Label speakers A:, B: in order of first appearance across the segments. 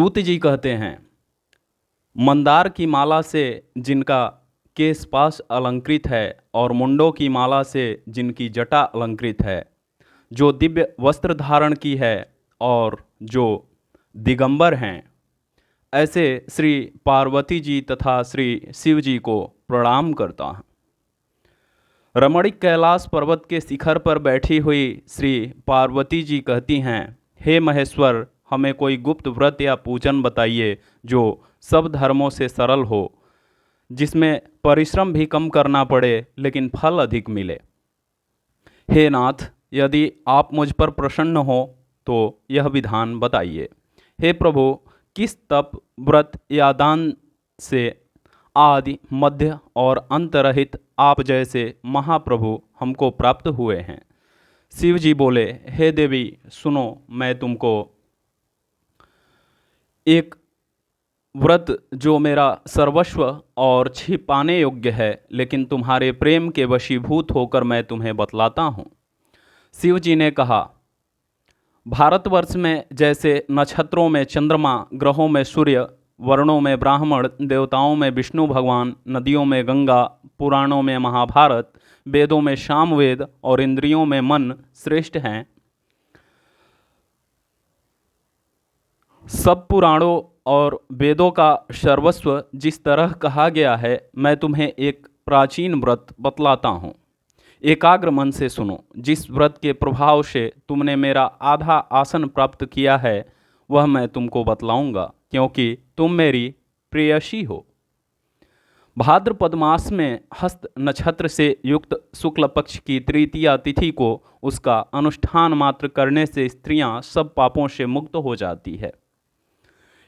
A: सूत जी कहते हैं, मंदार की माला से जिनका केश पाश अलंकृत है और मुंडों की माला से जिनकी जटा अलंकृत है, जो दिव्य वस्त्र धारण की है और जो दिगंबर हैं, ऐसे श्री पार्वती जी तथा श्री शिव जी को प्रणाम करता हूँ। रमणीक कैलाश पर्वत के शिखर पर बैठी हुई श्री पार्वती जी कहती हैं, हे महेश्वर, हमें कोई गुप्त व्रत या पूजन बताइए जो सब धर्मों से सरल हो, जिसमें परिश्रम भी कम करना पड़े लेकिन फल अधिक मिले। हे नाथ, यदि आप मुझ पर प्रसन्न हो तो यह विधान बताइए। हे प्रभु, किस तप, व्रत या दान से आदि, मध्य और अंत रहित आप जैसे महाप्रभु हमको प्राप्त हुए हैं। शिव जी बोले, हे देवी सुनो, मैं तुमको एक व्रत जो मेरा सर्वस्व और छिपाने योग्य है, लेकिन तुम्हारे प्रेम के वशीभूत होकर मैं तुम्हें बतलाता हूँ। शिव जी ने कहा, भारतवर्ष में जैसे नक्षत्रों में चंद्रमा, ग्रहों में सूर्य, वर्णों में ब्राह्मण, देवताओं में विष्णु भगवान, नदियों में गंगा, पुराणों में महाभारत, वेदों में सामवेद और इंद्रियों में मन श्रेष्ठ हैं, सब पुराणों और वेदों का सर्वस्व जिस तरह कहा गया है, मैं तुम्हें एक प्राचीन व्रत बतलाता हूँ। एकाग्र मन से सुनो। जिस व्रत के प्रभाव से तुमने मेरा आधा आसन प्राप्त किया है, वह मैं तुमको बतलाऊंगा, क्योंकि तुम मेरी प्रेयसी हो। भाद्रपद मास में हस्त नक्षत्र से युक्त शुक्ल पक्ष की तृतीया तिथि को उसका अनुष्ठान मात्र करने से स्त्रियां सब पापों से मुक्त हो जाती है।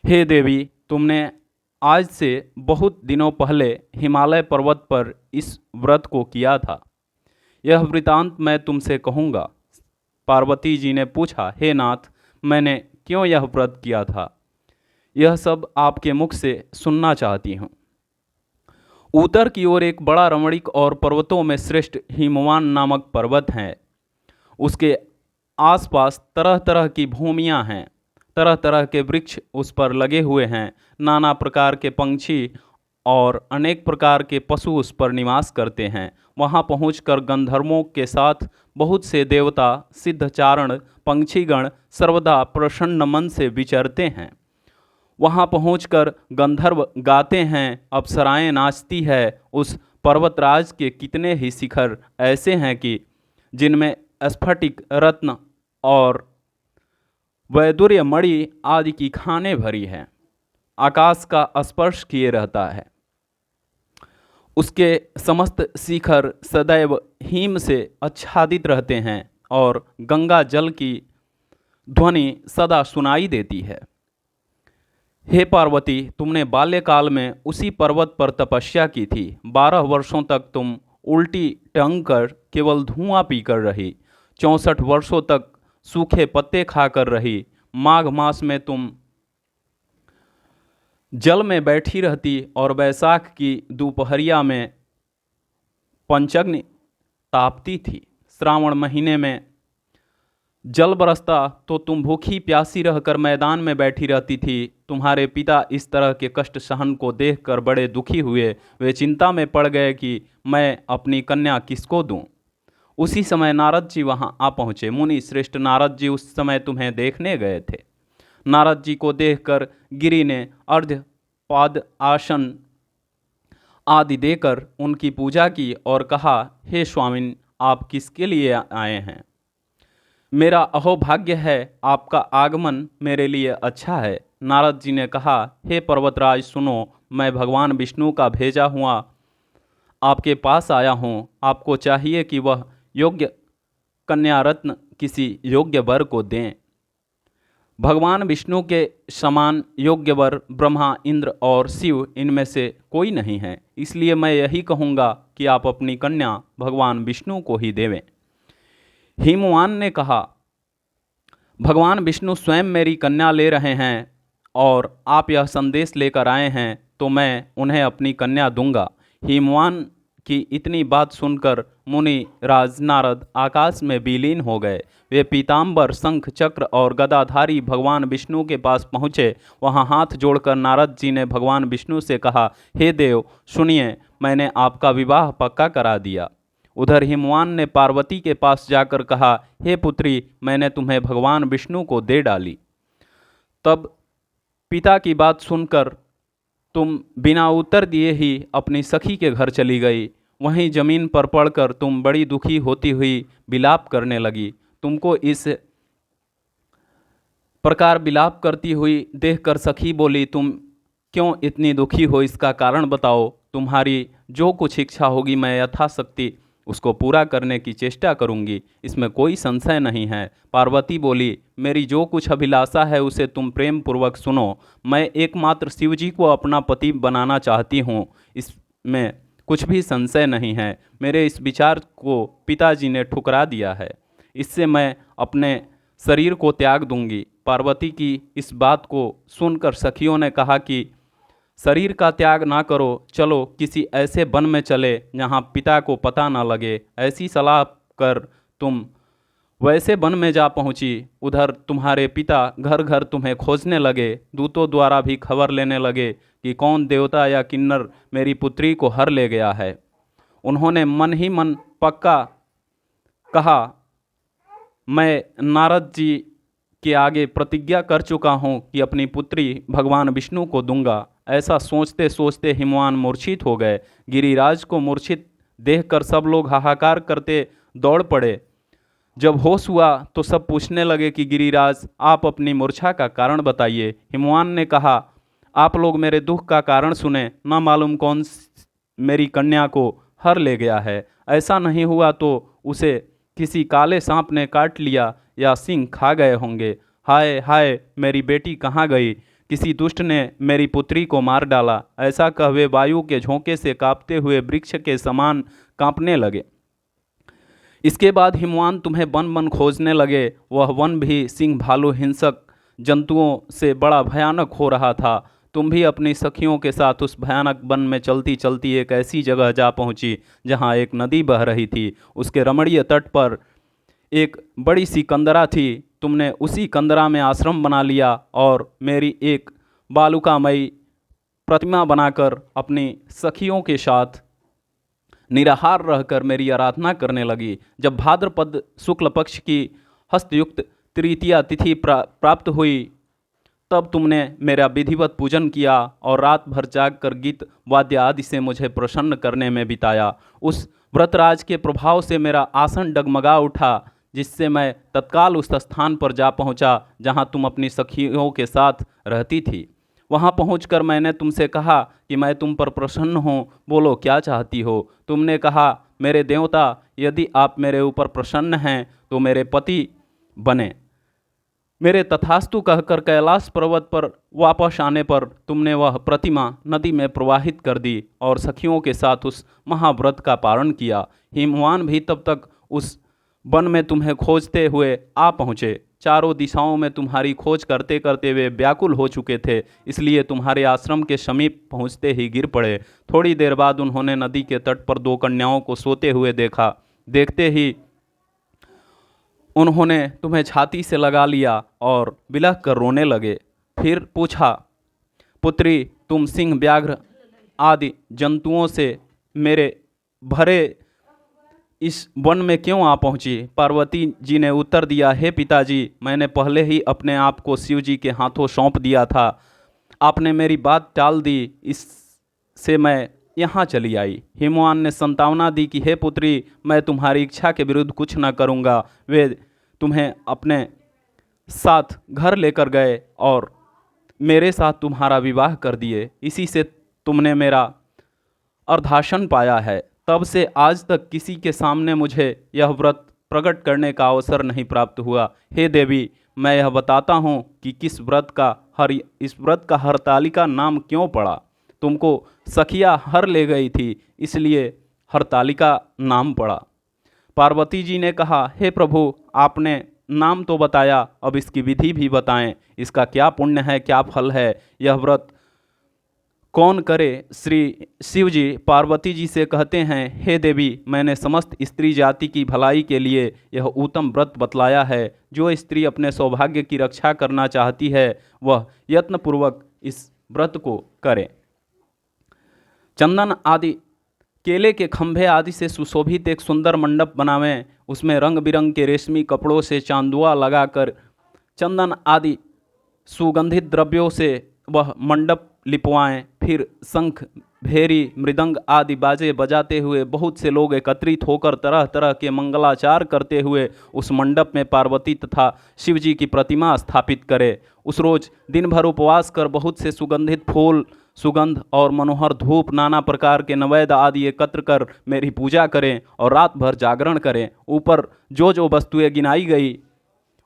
A: हे देवी, तुमने आज से बहुत दिनों पहले हिमालय पर्वत पर इस व्रत को किया था। यह वृतांत मैं तुमसे कहूँगा। पार्वती जी ने पूछा, हे नाथ, मैंने क्यों यह व्रत किया था? यह सब आपके मुख से सुनना चाहती हूँ। उत्तर की ओर एक बड़ा रमणीक और पर्वतों में श्रेष्ठ हिमवान नामक पर्वत है। उसके आसपास तरह तरह की भूमियाँ हैं, तरह तरह के वृक्ष उस पर लगे हुए हैं, नाना प्रकार के पंछी और अनेक प्रकार के पशु उस पर निवास करते हैं। वहाँ पहुंचकर गंधर्वों के साथ बहुत से देवता, सिद्धचारण, पंछीगण सर्वदा प्रसन्न मन से विचरते हैं। वहाँ पहुंचकर गंधर्व गाते हैं, अप्सराएं नाचती है। उस पर्वतराज के कितने ही शिखर ऐसे हैं कि जिनमें स्फटिक, रत्न और वैदुर्य मणि आदि की खानें भरी हैं, आकाश का स्पर्श किए रहता है। उसके समस्त शिखर सदैव हिम से आच्छादित रहते हैं और गंगा जल की ध्वनि सदा सुनाई देती है। हे पार्वती, तुमने बाल्यकाल में उसी पर्वत पर तपस्या की थी। 12 वर्षों तक तुम उल्टी टंग कर केवल धुआं पीकर रही। 64 वर्षों तक सूखे पत्ते खाकर रही। माघ मास में तुम जल में बैठी रहती और बैसाख की दोपहरिया में पंचग्नि तापती थी। श्रावण महीने में जल बरसता तो तुम भूखी प्यासी रहकर मैदान में बैठी रहती थी। तुम्हारे पिता इस तरह के कष्ट सहन को देखकर बड़े दुखी हुए। वे चिंता में पड़ गए कि मैं अपनी कन्या किसको दूं। उसी समय नारद जी वहां आ पहुँचे। मुनि श्रेष्ठ नारद जी उस समय तुम्हें देखने गए थे। नारद जी को देखकर गिरि ने अर्घ्य, पाद, आसन आदि देकर उनकी पूजा की और कहा, हे स्वामिन, आप किसके लिए आए हैं? मेरा अहोभाग्य है, आपका आगमन मेरे लिए अच्छा है। नारद जी ने कहा, हे पर्वतराज सुनो, मैं भगवान विष्णु का भेजा हुआ आपके पास आया हूँ। आपको चाहिए कि वह योग्य कन्या रत्न किसी योग्य वर को दें। भगवान विष्णु के समान योग्य वर ब्रह्मा, इंद्र और शिव इनमें से कोई नहीं है। इसलिए मैं यही कहूँगा कि आप अपनी कन्या भगवान विष्णु को ही देवें। हिमवान ने कहा, भगवान विष्णु स्वयं मेरी कन्या ले रहे हैं और आप यह संदेश लेकर आए हैं, तो मैं उन्हें अपनी कन्या दूंगा। हिमवान कि इतनी बात सुनकर मुनि राज नारद आकाश में विलीन हो गए। वे पीताम्बर, शंख, चक्र और गदाधारी भगवान विष्णु के पास पहुँचे। वहाँ हाथ जोड़कर नारद जी ने भगवान विष्णु से कहा, हे देव सुनिए, मैंने आपका विवाह पक्का करा दिया। उधर हिमवान ने पार्वती के पास जाकर कहा, हे पुत्री, मैंने तुम्हें भगवान विष्णु को दे डाली। तब पिता की बात सुनकर तुम बिना उत्तर दिए ही अपनी सखी के घर चली गई। वहीं जमीन पर पड़कर तुम बड़ी दुखी होती हुई विलाप करने लगी। तुमको इस प्रकार विलाप करती हुई देखकर सखी बोली, तुम क्यों इतनी दुखी हो, इसका कारण बताओ। तुम्हारी जो कुछ इच्छा होगी मैं यथाशक्ति उसको पूरा करने की चेष्टा करूंगी, इसमें कोई संशय नहीं है। पार्वती बोली, मेरी जो कुछ अभिलाषा है उसे तुम प्रेम पूर्वक सुनो। मैं एकमात्र शिव जी को अपना पति बनाना चाहती हूँ, इसमें कुछ भी संशय नहीं है। मेरे इस विचार को पिताजी ने ठुकरा दिया है, इससे मैं अपने शरीर को त्याग दूंगी। पार्वती की इस बात को सुनकर सखियों ने कहा कि शरीर का त्याग ना करो, चलो किसी ऐसे वन में चले जहाँ पिता को पता ना लगे। ऐसी सलाह कर तुम वैसे वन में जा पहुँची। उधर तुम्हारे पिता घर घर तुम्हें खोजने लगे। दूतों द्वारा भी खबर लेने लगे कि कौन देवता या किन्नर मेरी पुत्री को हर ले गया है। उन्होंने मन ही मन पक्का कहा, मैं नारद जी के आगे प्रतिज्ञा कर चुका हूँ कि अपनी पुत्री भगवान विष्णु को दूंगा। ऐसा सोचते सोचते हिमवान मूर्छित हो गए। गिरिराज को मूर्छित देखकर सब लोग हाहाकार करते दौड़ पड़े। जब होश हुआ तो सब पूछने लगे कि गिरिराज, आप अपनी मूर्छा का कारण बताइए। हिमवान ने कहा, आप लोग मेरे दुख का कारण सुने, न मालूम कौन मेरी कन्या को हर ले गया है। ऐसा नहीं हुआ तो उसे किसी काले सांप ने काट लिया या सिंह खा गए होंगे। हाय हाय, मेरी बेटी कहाँ गई? किसी दुष्ट ने मेरी पुत्री को मार डाला। ऐसा कह वे वायु के झोंके से कांपते हुए वृक्ष के समान कांपने लगे। इसके बाद हिमवान तुम्हें वन वन खोजने लगे। वह वन भी सिंह, भालू, हिंसक जंतुओं से बड़ा भयानक हो रहा था। तुम भी अपनी सखियों के साथ उस भयानक वन में चलती चलती एक ऐसी जगह जा पहुंची जहां एक नदी बह रही थी। उसके रमणीय तट पर एक बड़ी सी कंदरा थी। तुमने उसी कंदरा में आश्रम बना लिया और मेरी एक बालुकामयी प्रतिमा बनाकर अपनी सखियों के साथ निराहार रहकर मेरी आराधना करने लगी। जब भाद्रपद शुक्ल पक्ष की हस्तयुक्त तृतीया तिथि प्राप्त हुई तब तुमने मेरा विधिवत पूजन किया और रात भर जागकर गीत वाद्य आदि से मुझे प्रसन्न करने में बिताया। उस व्रतराज के प्रभाव से मेरा आसन डगमगा उठा, जिससे मैं तत्काल उस स्थान पर जा पहुंचा जहां तुम अपनी सखियों के साथ रहती थी। वहां पहुंचकर मैंने तुमसे कहा कि मैं तुम पर प्रसन्न हूँ, बोलो क्या चाहती हो। तुमने कहा, मेरे देवता, यदि आप मेरे ऊपर प्रसन्न हैं तो मेरे पति बने। मेरे तथास्तु कहकर कैलाश पर्वत पर वापस आने पर तुमने वह प्रतिमा नदी में प्रवाहित कर दी और सखियों के साथ उस महाव्रत का पारण किया। हिमवान भी तब तक उस वन में तुम्हें खोजते हुए आ पहुँचे। चारों दिशाओं में तुम्हारी खोज करते करते वे व्याकुल हो चुके थे, इसलिए तुम्हारे आश्रम के समीप पहुँचते ही गिर पड़े। थोड़ी देर बाद उन्होंने नदी के तट पर दो कन्याओं को सोते हुए देखा। देखते ही उन्होंने तुम्हें छाती से लगा लिया और बिलख कर रोने लगे। फिर पूछा, पुत्री, तुम सिंह, व्याघ्र आदि जंतुओं से मेरे भरे इस वन में क्यों आ पहुँची? पार्वती जी ने उत्तर दिया, हे पिताजी, मैंने पहले ही अपने आप को शिव जी के हाथों सौंप दिया था। आपने मेरी बात टाल दी, इससे मैं यहाँ चली आई। हिमवान ने संतावना दी कि हे पुत्री, मैं तुम्हारी इच्छा के विरुद्ध कुछ न करूँगा। वे तुम्हें अपने साथ घर लेकर गए और मेरे साथ तुम्हारा विवाह कर दिए। इसी से तुमने मेरा अर्धासन पाया है। तब से आज तक किसी के सामने मुझे यह व्रत प्रकट करने का अवसर नहीं प्राप्त हुआ। हे देवी, मैं यह बताता हूँ कि इस व्रत का हरतालिका नाम क्यों पड़ा। तुमको सखिया हर ले गई थी, इसलिए हरतालिका नाम पड़ा। पार्वती जी ने कहा, हे प्रभु, आपने नाम तो बताया, अब इसकी विधि भी बताएं। इसका क्या पुण्य है, क्या फल है? यह व्रत कौन करे। श्री शिव जी पार्वती जी से कहते हैं, हे देवी, मैंने समस्त स्त्री जाति की भलाई के लिए यह उत्तम व्रत बतलाया है। जो स्त्री अपने सौभाग्य की रक्षा करना चाहती है वह यत्नपूर्वक इस व्रत को करे। चंदन आदि केले के खंभे आदि से सुशोभित एक सुंदर मंडप बनावें। उसमें रंग बिरंग के रेशमी कपड़ों से चांदुआ लगाकर चंदन आदि सुगंधित द्रव्यों से वह मंडप लिपवाएं। फिर शंख, भेरी, मृदंग आदि बाजे बजाते हुए बहुत से लोग एकत्रित होकर तरह तरह के मंगलाचार करते हुए उस मंडप में पार्वती तथा शिव जी की प्रतिमा स्थापित करें। उस रोज दिन भर उपवास कर बहुत से सुगंधित फूल, सुगंध और मनोहर धूप, नाना प्रकार के नैवेद्य आदि एकत्र कर मेरी पूजा करें और रात भर जागरण करें। ऊपर जो जो वस्तुएं गिनाई गई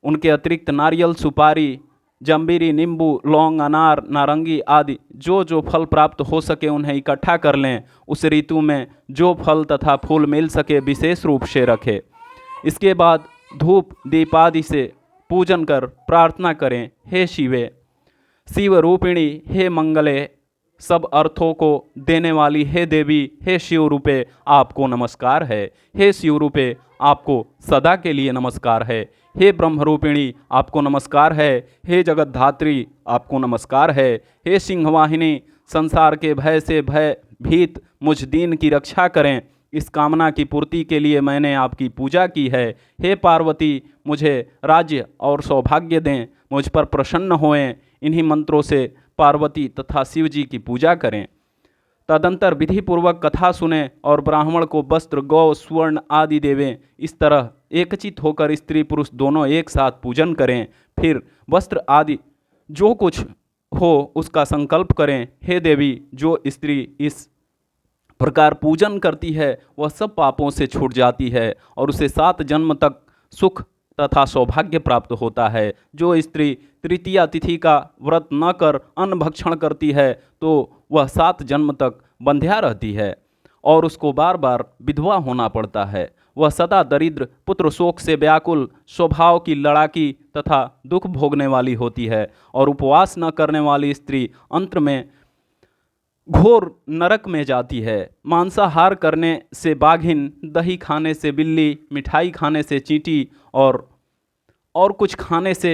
A: उनके अतिरिक्त नारियल, सुपारी, जंबीरी, नींबू, लौंग, अनार, नारंगी आदि जो जो फल प्राप्त हो सके उन्हें इकट्ठा कर लें। उस ऋतु में जो फल तथा फूल मिल सके विशेष रूप से रखें। इसके बाद धूप दीप आदि से पूजन कर प्रार्थना करें, हे शिवे, शिव रूपिणी, हे मंगले, सब अर्थों को देने वाली हे देवी, हे शिव रूपे आपको नमस्कार है। हे शिव रूपे आपको सदा के लिए नमस्कार है। हे ब्रह्मरूपिणी आपको नमस्कार है। हे जगतधात्री आपको नमस्कार है। हे सिंहवाहिनी, संसार के भय से भय भीत मुझ दीन की रक्षा करें। इस कामना की पूर्ति के लिए मैंने आपकी पूजा की है। हे पार्वती, मुझे राज्य और सौभाग्य दें, मुझ पर प्रसन्न होएं। इन्हीं मंत्रों से पार्वती तथा शिव जी की पूजा करें। तदंतर विधि पूर्वक कथा सुने और ब्राह्मण को वस्त्र, गौ, स्वर्ण आदि देवें। इस तरह एकचित होकर स्त्री पुरुष दोनों एक साथ पूजन करें। फिर वस्त्र आदि जो कुछ हो उसका संकल्प करें। हे देवी, जो स्त्री इस प्रकार पूजन करती है वह सब पापों से छूट जाती है और उसे 7 जन्म तक सुख तथा सौभाग्य प्राप्त होता है। जो स्त्री तृतीया तिथि का व्रत न कर अन्न भक्षण करती है तो वह 7 जन्म तक बंध्या रहती है और उसको बार बार विधवा होना पड़ता है। वह सदा दरिद्र, पुत्र शोक से व्याकुल, स्वभाव की लड़ाकी तथा दुख भोगने वाली होती है। और उपवास न करने वाली स्त्री अंत में घोर नरक में जाती है। मांसाहार करने से बाघिन, दही खाने से बिल्ली, मिठाई खाने से चींटी और कुछ खाने से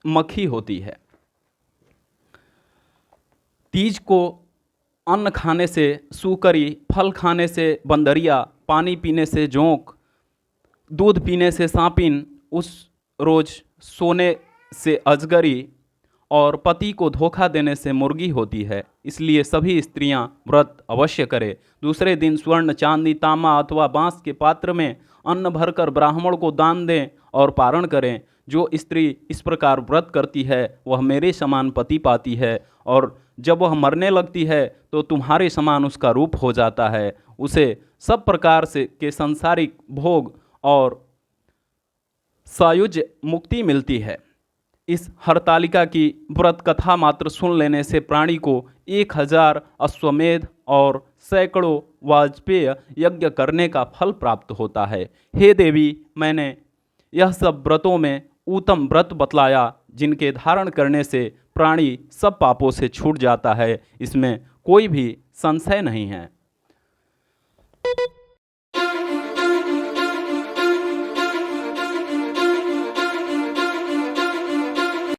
A: मक्खी होती है। तीज को अन्न खाने से सूकरी, फल खाने से बंदरिया, पानी पीने से जोंक, दूध पीने से सांपिन, उस रोज सोने से अजगरी और पति को धोखा देने से मुर्गी होती है। इसलिए सभी स्त्रियां व्रत अवश्य करें। दूसरे दिन स्वर्ण, चांदी, तांबा अथवा बांस के पात्र में अन्न भरकर ब्राह्मण को दान दें और पारण करें। जो स्त्री इस प्रकार व्रत करती है वह मेरे समान पति पाती है और जब वह मरने लगती है तो तुम्हारे समान उसका रूप हो जाता है। उसे सब प्रकार से के सांसारिक भोग और सायुज्य मुक्ति मिलती है। इस हरतालिका की व्रत कथा मात्र सुन लेने से प्राणी को 1000 अश्वमेध और सैकड़ों वाजपेय यज्ञ करने का फल प्राप्त होता है। हे देवी, मैंने यह सब व्रतों में उत्तम व्रत बतलाया जिनके धारण करने से प्राणी सब पापों से छूट जाता है। इसमें कोई भी संशय नहीं है।